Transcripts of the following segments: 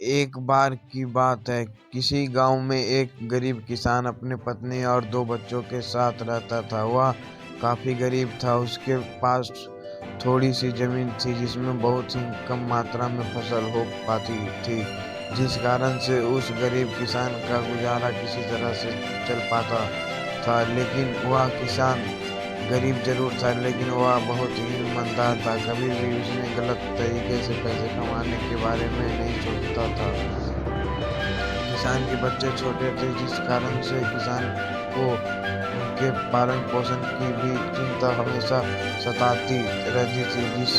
एक बार की बात है, किसी गांव में एक गरीब किसान अपने पत्नी और 2 बच्चों के साथ रहता था। वह काफी गरीब था। उसके पास थोड़ी सी जमीन थी जिसमें बहुत ही कम मात्रा में फसल हो पाती थी, जिस कारण से उस गरीब किसान का गुजारा किसी तरह से चल पाता था। लेकिन वह किसान गरीब जरूर था, लेकिन वह बहुत ही ईमानदार था। कभी भी उसने गलत तरीके से पैसे कमाने के बारे में नहीं सोचता था। किसान के बच्चे छोटे थे, जिस कारण से किसान को उनके पालन पोषण की भी चिंता हमेशा सताती रहती थी, जिस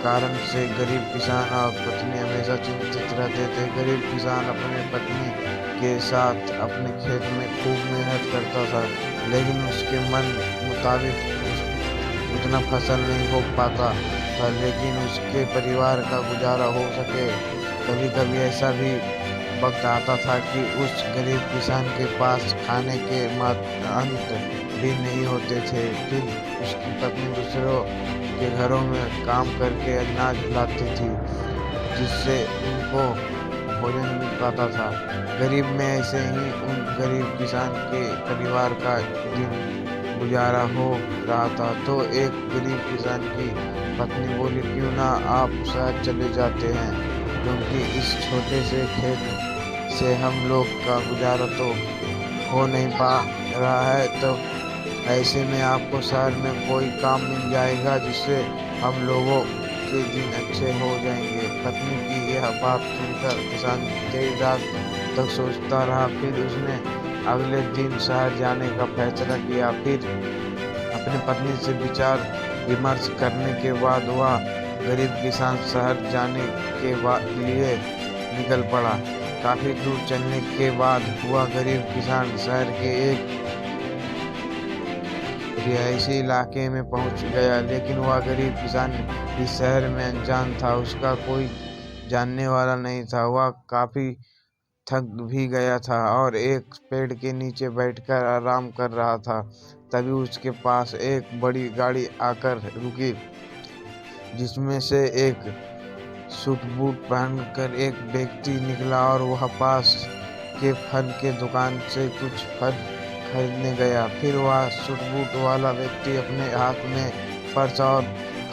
कारण से गरीब किसान और पत्नी हमेशा चिंतित रहते थे। गरीब किसान अपने पत्नी के साथ अपने खेत में खूब मेहनत करता था, लेकिन उसके मन मुताबिक उतना फसल नहीं हो पाता था, लेकिन उसके परिवार का गुजारा हो सके। कभी कभी ऐसा भी वक्त आता था कि उस गरीब किसान के पास खाने के अंत भी नहीं होते थे। फिर उसकी पत्नी दूसरों के घरों में काम करके अनाज लाती थी, जिससे उनको भोजन मिल पाता था। गरीब में ऐसे ही उन गरीब किसान के परिवार का दिन गुजारा हो रहा था। तो एक गरीब किसान की पत्नी बोली, क्यों ना आप शहर चले जाते हैं, क्योंकि इस छोटे से खेत से हम लोग का गुजारा तो हो नहीं पा रहा है। तो ऐसे में आपको शहर में कोई काम मिल जाएगा, जिससे हम लोगों के दिन अच्छे हो जाएंगे। पत्नी की यह बात सुनकर किसान देर रात तक सोचता रहा। फिर उसने अगले दिन शहर जाने का फैसला किया। फिर अपनी पत्नी से विचार विमर्श करने के बाद वह गरीब किसान शहर जाने के लिए निकल पड़ा। काफी दूर चलने के बाद वह गरीब किसान शहर के एक रिहायशी इलाके में पहुंच गया, लेकिन वह गरीब किसान इस शहर में अनजान था। उसका कोई जानने वाला नहीं था। वह काफी थक भी गया था और एक पेड़ के नीचे बैठकर आराम कर रहा था। तभी उसके पास एक बड़ी गाड़ी आकर रुकी, जिसमें से एक सूट बूट पहनकर एक व्यक्ति निकला और वह पास के फल के दुकान से कुछ फल खरीदने गया। फिर वह सूट बूट वाला व्यक्ति अपने हाथ में पर्स और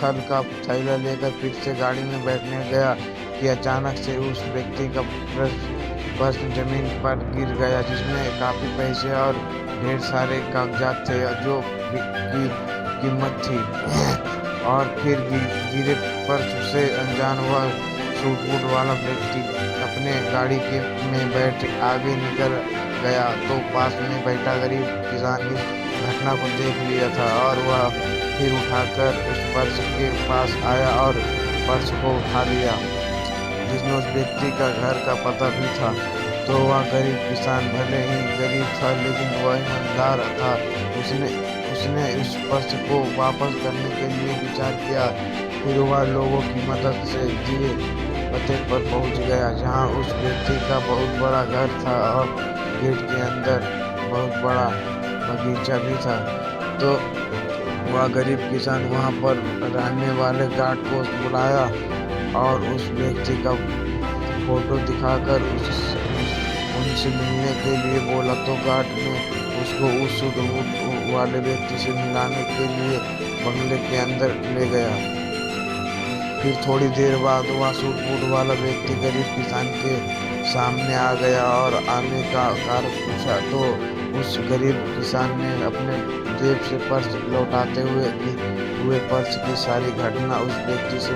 फल का थैला लेकर फिर से गाड़ी में बैठने गया कि अचानक से उस व्यक्ति का पर्स जमीन पर गिर गया, जिसमें काफी पैसे और ढेर सारे कागजात थे जो की कीमत थी। और फिर गिरे पर्स से अनजान हुआ सूट बूट वाला व्यक्ति अपने गाड़ी में बैठ आगे निकल गया। तो पास में बैठा गरीब किसान इस घटना को देख लिया था और वह फिर उठाकर उस पर्स के पास आया और पर्स को उठा लिया, जिसमें उस व्यक्ति का घर का पता भी था। तो वह गरीब किसान भले ही गरीब था, लेकिन वह ईमानदार था। उसने उस पर्स को वापस करने के लिए विचार किया। फिर वह लोगों की मदद से दिए पते पर पहुंच गया, जहां उस व्यक्ति का बहुत बड़ा घर था और गेट के अंदर बहुत बड़ा बगीचा भी था। तो वह गरीब किसान वहां पर रहने वाले गार्ड को बुलाया और उस व्यक्ति का फोटो दिखाकर उनसे मिलने के लिए बोला। तो गार्ड ने उसको उस सूट वाले व्यक्ति से मिलाने के लिए बंगले के अंदर ले गया। फिर थोड़ी देर बाद वह सूट बूट वाला व्यक्ति गरीब किसान के सामने आ गया और आने का कारण पूछा। तो उस गरीब किसान ने अपने जेब से पर्स लौटाते हुए पर्स की सारी घटना उस व्यक्ति से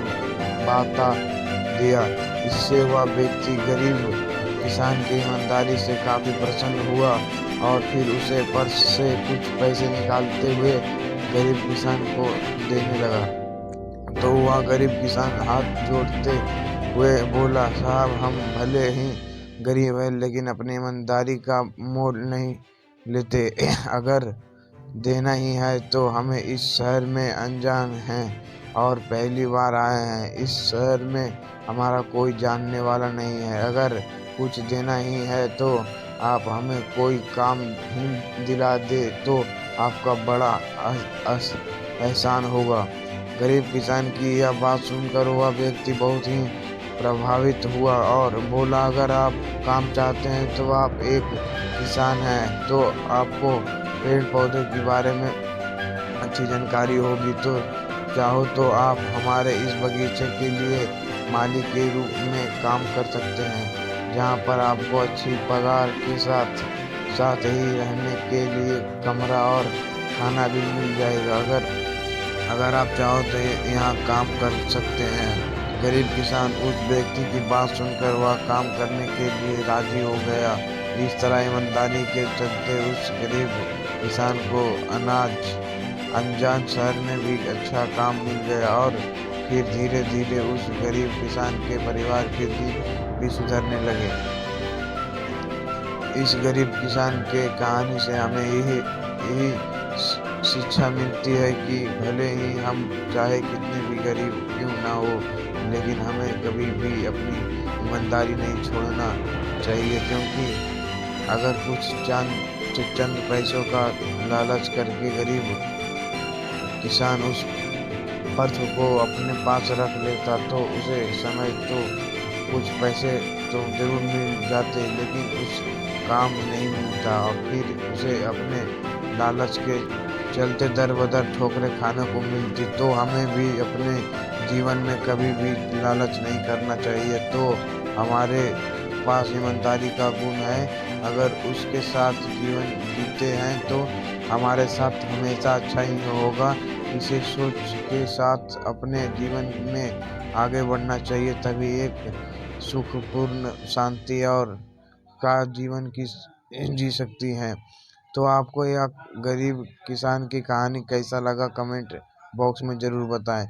बता दिया। इससे वह व्यक्ति गरीब किसान की ईमानदारी से काफी प्रसन्न हुआ और फिर उसे पर्स से कुछ पैसे निकालते हुए गरीब किसान को देने लगा। तो वह गरीब किसान हाथ जोड़ते हुए बोला, साहब, हम भले ही गरीब हैं, लेकिन अपनी ईमानदारी का मोल नहीं लेते। अगर देना ही है तो हमें इस शहर में अनजान हैं और पहली बार आए हैं। इस शहर में हमारा कोई जानने वाला नहीं है। अगर कुछ देना ही है तो आप हमें कोई काम ही दिला दे तो आपका बड़ा एहसान होगा। गरीब किसान की यह बात सुनकर वह व्यक्ति बहुत ही प्रभावित हुआ और बोला, अगर आप काम चाहते हैं तो आप एक किसान हैं, तो आपको पेड़ पौधे के बारे में अच्छी जानकारी होगी, तो चाहो तो आप हमारे इस बगीचे के लिए माली के रूप में काम कर सकते हैं, जहाँ पर आपको अच्छी पगार के साथ साथ ही रहने के लिए कमरा और खाना भी मिल जाएगा। अगर आप चाहो तो यहाँ काम कर सकते हैं। गरीब किसान उस व्यक्ति की बात सुनकर वह काम करने के लिए राजी हो गया। इस तरह ईमानदारी के चलते उस गरीब किसान को अनजान शहर में भी अच्छा काम मिल गया और फिर धीरे धीरे उस गरीब किसान के परिवार के दिन भी सुधरने लगे। इस गरीब किसान के कहानी से हमें यही शिक्षा मिलती है कि भले ही हम चाहे कितने भी गरीब क्यों ना हो, लेकिन हमें कभी भी अपनी ईमानदारी नहीं छोड़ना चाहिए, क्योंकि अगर कुछ चंद पैसों का लालच करके गरीब किसान उस अर्थ को अपने पास रख लेता तो उसे समय तो कुछ पैसे तो जरूर मिल जाते, लेकिन उस काम नहीं मिलता और फिर उसे अपने लालच के चलते दर बदर ठोकरें खाने को मिलती। तो हमें भी अपने जीवन में कभी भी लालच नहीं करना चाहिए। तो हमारे पास ईमानदारी का गुण है, अगर उसके साथ जीवन जीते हैं तो हमारे साथ हमेशा अच्छा ही होगा। इसे सोच के साथ अपने जीवन में आगे बढ़ना चाहिए, तभी एक सुखपूर्ण शांति और का जीवन की जी सकती हैं। तो आपको यह गरीब किसान की कहानी कैसा लगा, कमेंट बॉक्स में ज़रूर बताएं।